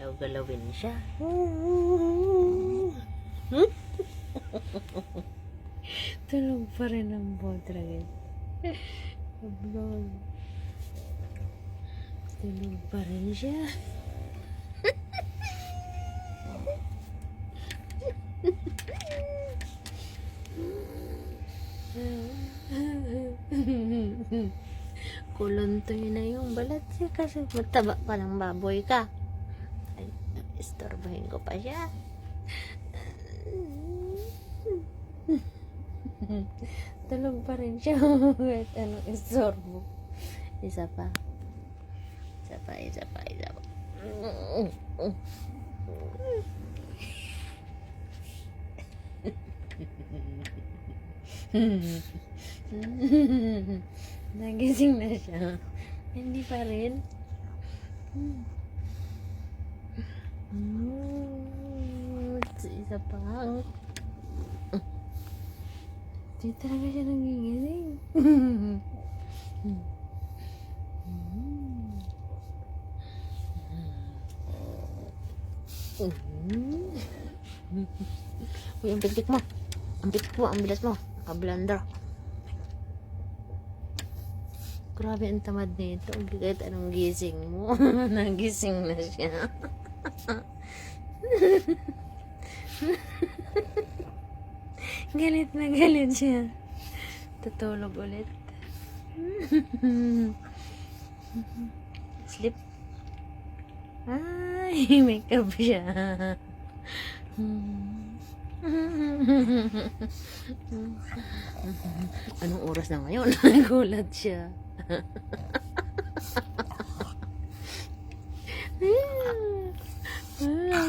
Galaw-galawin siya. Tulog pa rin ang botra guys. Tulog pa rin siya. Kuluntoy na yung balat siya kasi mataba pa ng baboy ka. Ay, istorbahin ko pa siya. Tulog pa rin siya. Wait, anong istorbo? Isa pa. Nagising na siya. Hindi pa rin. Isa pa. Hindi talaga siya nanginginig. Uy, ang pitik mo. Ang pitik mo, ang bilas mo. Naka-blender. Grabe ang tamad nito. Kahit anong gising mo. Nagising na siya. Galit na galit siya. Tutulog ulit. Sleep. Ay, makeup siya. Anong oras na ngayon? Nagulat siya.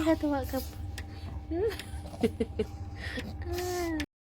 Katawa ka pa.